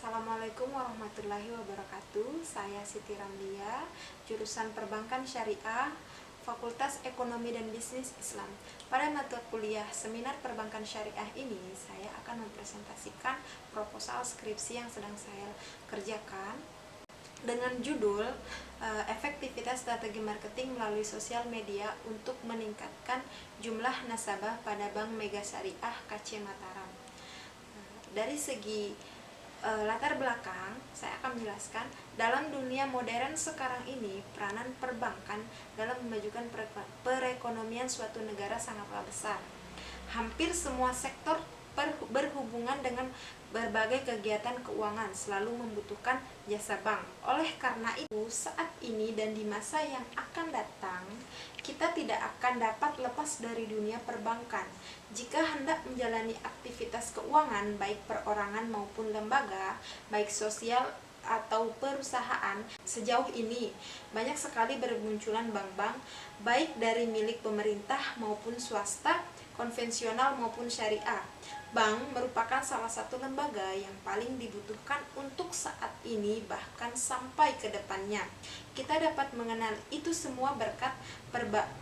Assalamualaikum warahmatullahi wabarakatuh. Saya Siti Ramlia, jurusan Perbankan Syariah, Fakultas Ekonomi dan Bisnis Islam. Pada mata kuliah Seminar Perbankan Syariah ini, saya akan mempresentasikan proposal skripsi yang sedang saya kerjakan dengan judul Efektivitas Strategi Marketing Melalui Sosial Media untuk Meningkatkan Jumlah Nasabah pada Bank Mega Syariah KC Mataram. Dari segi latar belakang, saya akan menjelaskan dalam dunia modern sekarang ini, peranan perbankan dalam memajukan perekonomian suatu negara sangatlah besar. Hampir semua sektor berhubungan dengan berbagai kegiatan keuangan selalu membutuhkan jasa bank. Oleh karena itu, saat ini dan di masa yang akan datang, kita tidak akan dapat lepas dari dunia perbankan. Jika hendak menjalani aktivitas keuangan, baik perorangan maupun lembaga, baik sosial atau perusahaan, sejauh ini banyak sekali bermunculan bank-bank, baik dari milik pemerintah maupun swasta, konvensional maupun syariah. Bank merupakan salah satu lembaga yang paling dibutuhkan untuk saat ini, bahkan sampai ke depannya. Kita dapat mengenal itu semua berkat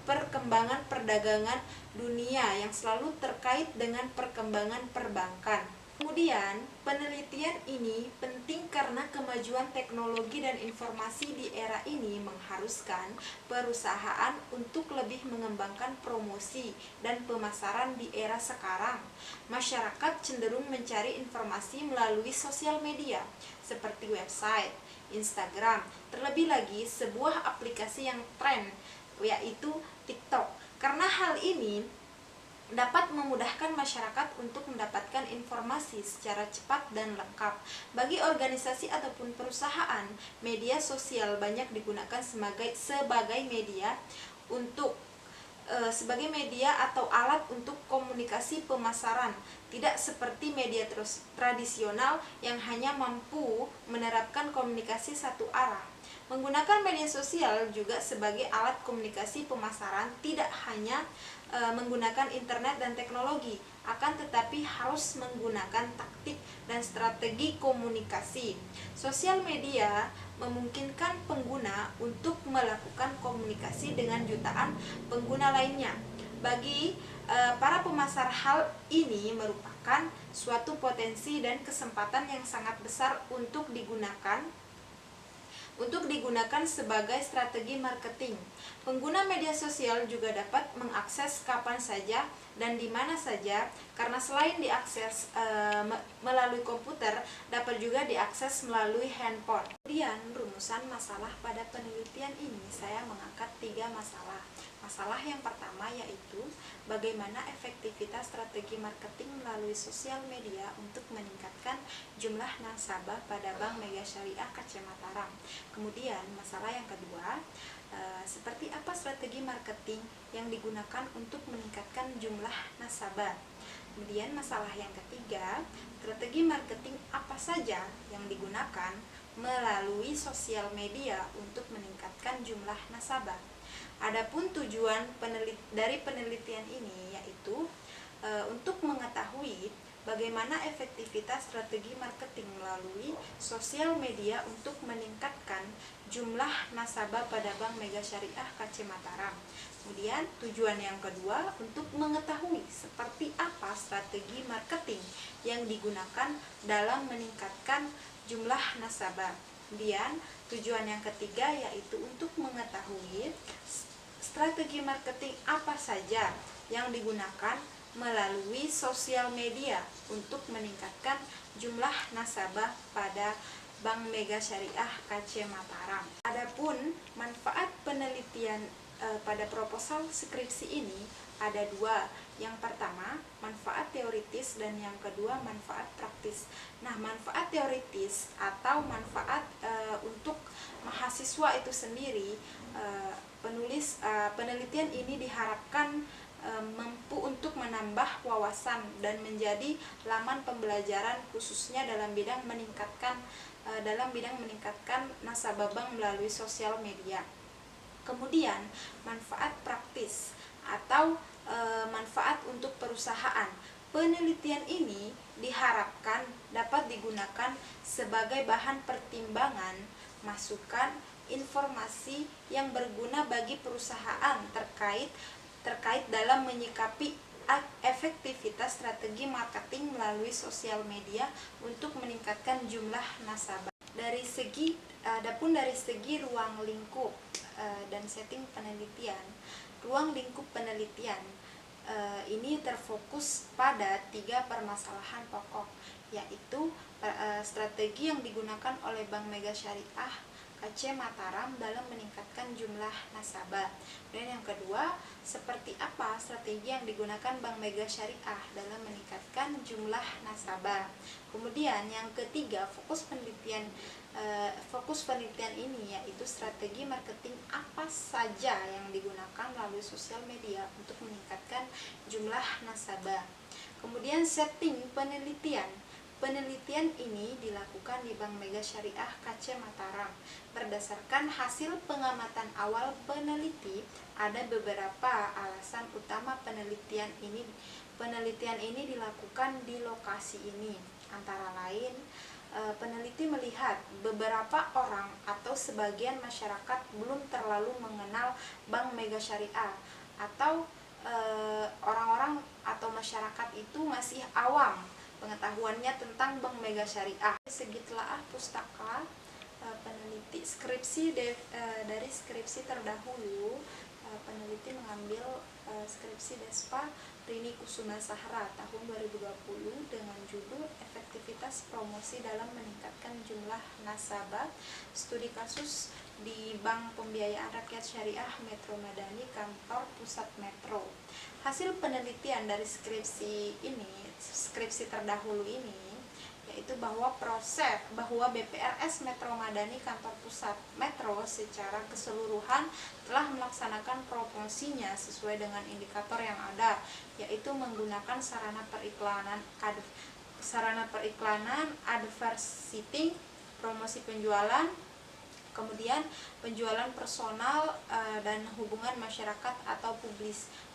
perkembangan perdagangan dunia yang selalu terkait dengan perkembangan perbankan. Kemudian, penelitian ini penting karena kemajuan teknologi dan informasi di era ini mengharuskan perusahaan untuk lebih mengembangkan promosi dan pemasaran di era sekarang. Masyarakat cenderung mencari informasi melalui sosial media, seperti website, Instagram, terlebih lagi sebuah aplikasi yang tren, yaitu TikTok. Karena hal ini dapat memudahkan masyarakat untuk mendapatkan informasi secara cepat dan lengkap. Bagi organisasi ataupun perusahaan, media sosial banyak digunakan sebagai media atau alat untuk komunikasi pemasaran, tidak seperti media tradisional yang hanya mampu menerapkan komunikasi satu arah. Menggunakan media sosial juga sebagai alat komunikasi pemasaran tidak hanya menggunakan internet dan teknologi, akan tetapi harus menggunakan taktik dan strategi komunikasi. Sosial media memungkinkan pengguna untuk melakukan komunikasi dengan jutaan pengguna lainnya. Bagi para pemasar, hal ini merupakan suatu potensi dan kesempatan yang sangat besar untuk digunakan sebagai strategi marketing. Pengguna media sosial juga dapat mengakses kapan saja dan di mana saja, karena selain diakses melalui komputer, dapat juga diakses melalui handphone. Kemudian, rumusan masalah pada penelitian ini saya mengangkat 3 masalah. Masalah yang pertama yaitu bagaimana efektivitas strategi marketing melalui sosial media untuk meningkatkan jumlah nasabah pada Bank Mega Syariah KC Mataram. Kemudian masalah yang kedua, seperti apa strategi marketing yang digunakan untuk meningkatkan jumlah nasabah. Kemudian masalah yang ketiga, strategi marketing apa saja yang digunakan melalui sosial media untuk meningkatkan jumlah nasabah. Adapun tujuan dari penelitian ini yaitu untuk mengetahui bagaimana efektivitas strategi marketing melalui sosial media untuk meningkatkan jumlah nasabah pada Bank Mega Syariah KC Mataram. Kemudian tujuan yang kedua untuk mengetahui seperti apa strategi marketing yang digunakan dalam meningkatkan jumlah nasabah. Kemudian tujuan yang ketiga yaitu untuk mengetahui strategi marketing apa saja yang digunakan melalui sosial media untuk meningkatkan jumlah nasabah pada Bank Mega Syariah KC Mataram. Adapun manfaat penelitian pada proposal skripsi ini ada 2. Yang pertama, manfaat teoritis, dan yang kedua, manfaat praktis. Nah, manfaat teoritis atau manfaat untuk mahasiswa itu sendiri, penelitian ini diharapkan mampu untuk menambah wawasan dan menjadi laman pembelajaran khususnya dalam bidang meningkatkan nasabah bank melalui sosial media. Kemudian manfaat praktis atau manfaat untuk perusahaan. Penelitian ini diharapkan dapat digunakan sebagai bahan pertimbangan, masukan, informasi yang berguna bagi perusahaan terkait dalam menyikapi efektivitas strategi marketing melalui sosial media untuk meningkatkan jumlah nasabah. Adapun dari segi ruang lingkup dan setting penelitian, ruang lingkup penelitian ini terfokus pada 3 permasalahan pokok, yaitu strategi yang digunakan oleh Bank Mega Syariah KC Mataram dalam meningkatkan jumlah nasabah. Dan yang kedua, seperti apa strategi yang digunakan Bank Mega Syariah dalam meningkatkan jumlah nasabah. Kemudian yang ketiga, fokus penelitian ini yaitu strategi marketing apa saja yang digunakan melalui sosial media untuk meningkatkan jumlah nasabah. Kemudian setting penelitian. Penelitian ini dilakukan di Bank Mega Syariah KC Mataram. Berdasarkan hasil pengamatan awal peneliti, ada beberapa alasan utama penelitian ini. Penelitian ini dilakukan di lokasi ini. Antara lain, peneliti melihat beberapa orang atau sebagian masyarakat belum terlalu mengenal Bank Mega Syariah, atau orang-orang atau masyarakat itu masih awam pengetahuannya tentang Bank Mega Syariah. Segi telaah pustaka peneliti dari skripsi terdahulu, peneliti mengambil skripsi Despa Rini Kusuma Sahra tahun 2020 dengan judul Efektivitas Promosi dalam Meningkatkan Jumlah Nasabah, studi kasus di Bank Pembiayaan Rakyat Syariah Metro Madani, kantor pusat Metro. Hasil penelitian dari skripsi terdahulu ini yaitu bahwa BPRS Metro Madani kantor pusat Metro secara keseluruhan telah melaksanakan promosinya sesuai dengan indikator yang ada, yaitu menggunakan sarana periklanan, advertising, promosi penjualan, kemudian penjualan personal dan hubungan masyarakat atau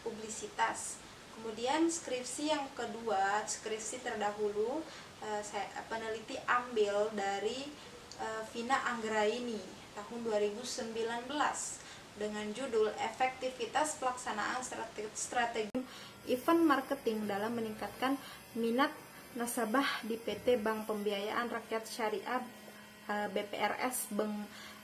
publisitas. Kemudian skripsi yang kedua, skripsi terdahulu peneliti ambil dari Vina Anggraini tahun 2019 dengan judul Efektivitas Pelaksanaan Strategi Event Marketing dalam Meningkatkan Minat Nasabah di PT Bank Pembiayaan Rakyat Syariah BPRS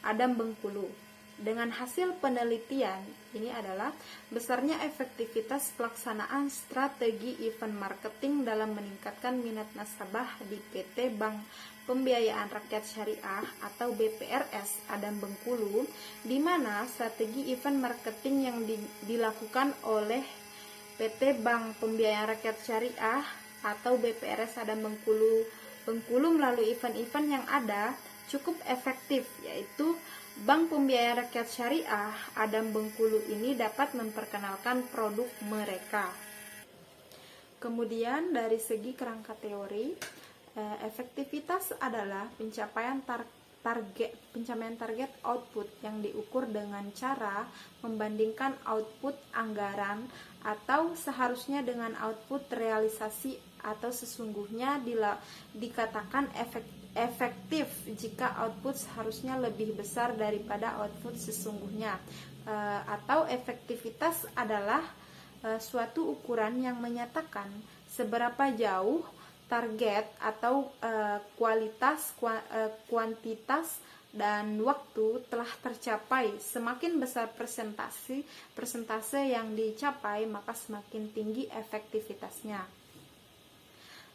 Adam Bengkulu. Dengan hasil penelitian ini adalah besarnya efektivitas pelaksanaan strategi event marketing dalam meningkatkan minat nasabah di PT Bank Pembiayaan Rakyat Syariah atau BPRS Adam Bengkulu, di mana strategi event marketing yang dilakukan oleh PT Bank Pembiayaan Rakyat Syariah atau BPRS Adam Bengkulu melalui event-event yang ada cukup efektif, yaitu Bank Pembiayaan Rakyat Syariah Adam Bengkulu ini dapat memperkenalkan produk mereka. Kemudian dari segi kerangka teori, efektivitas adalah pencapaian target output yang diukur dengan cara membandingkan output anggaran atau seharusnya dengan output realisasi, atau sesungguhnya dikatakan efektif jika output seharusnya lebih besar daripada output sesungguhnya. Atau efektivitas adalah suatu ukuran yang menyatakan seberapa jauh target atau kuantitas dan waktu telah tercapai. Semakin besar persentase yang dicapai, maka semakin tinggi efektivitasnya.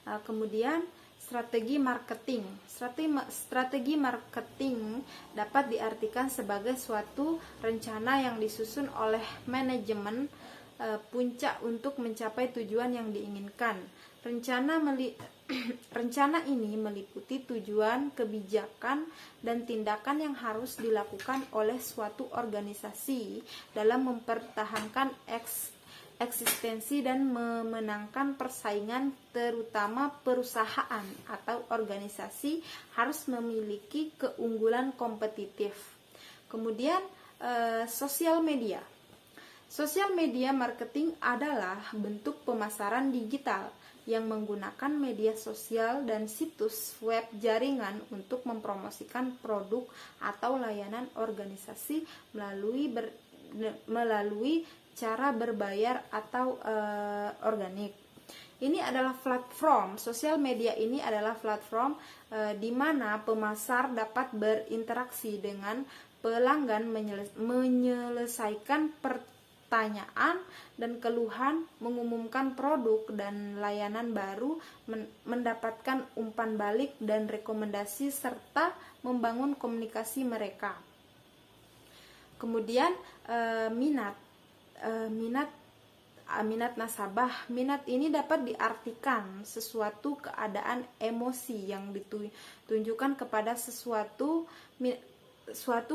Kemudian strategi marketing. Strategi marketing dapat diartikan sebagai suatu rencana yang disusun oleh manajemen puncak untuk mencapai tujuan yang diinginkan. Rencana ini meliputi tujuan, kebijakan, dan tindakan yang harus dilakukan oleh suatu organisasi dalam mempertahankan eksistensi dan memenangkan persaingan. Terutama perusahaan atau organisasi harus memiliki keunggulan kompetitif. Kemudian sosial media. Sosial media marketing adalah bentuk pemasaran digital yang menggunakan media sosial dan situs web jaringan untuk mempromosikan produk atau layanan organisasi melalui cara berbayar atau organik. Ini adalah platform, sosial media ini adalah platform di mana pemasar dapat berinteraksi dengan pelanggan, menyelesaikan pertanyaan dan keluhan, mengumumkan produk dan layanan baru, mendapatkan umpan balik dan rekomendasi, serta membangun komunikasi mereka. Kemudian minat nasabah. Minat ini dapat diartikan sesuatu keadaan emosi yang ditunjukkan kepada suatu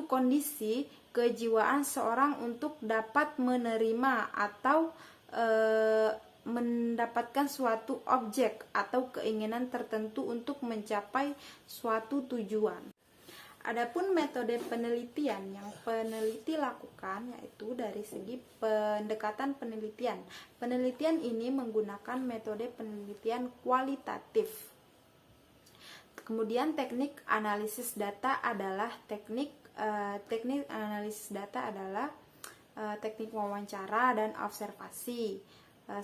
kondisi kejiwaan seorang untuk dapat menerima atau mendapatkan suatu objek atau keinginan tertentu untuk mencapai suatu tujuan. Adapun metode penelitian yang peneliti lakukan yaitu dari segi pendekatan penelitian. Penelitian ini menggunakan metode penelitian kualitatif. Kemudian teknik analisis data adalah teknik analisis data adalah teknik wawancara dan observasi.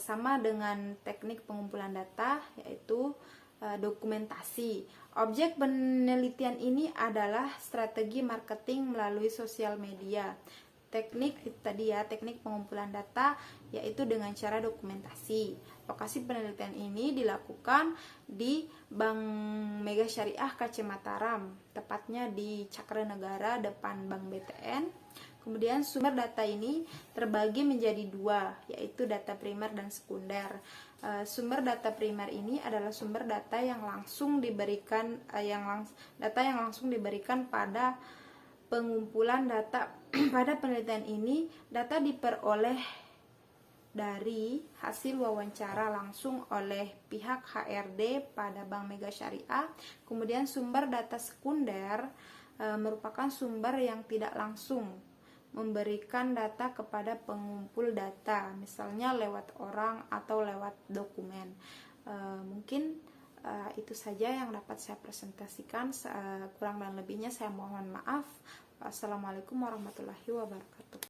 Sama dengan teknik pengumpulan data yaitu dokumentasi. Objek penelitian ini adalah strategi marketing melalui sosial media. Teknik pengumpulan data yaitu dengan cara dokumentasi. Lokasi penelitian ini dilakukan di Bank Mega Syariah KC Mataram, tepatnya di Cakranegara depan Bank BTN. Kemudian sumber data ini terbagi menjadi dua, yaitu data primer dan sekunder. Sumber data primer ini adalah sumber data yang langsung diberikan pada pengumpulan data. Pada penelitian ini, data diperoleh dari hasil wawancara langsung oleh pihak HRD pada Bank Mega Syariah. Kemudian sumber data sekunder merupakan sumber yang tidak langsung memberikan data kepada pengumpul data, misalnya lewat orang atau lewat dokumen. Mungkin itu saja yang dapat saya presentasikan. Kurang dan lebihnya saya mohon maaf. Wassalamualaikum warahmatullahi wabarakatuh.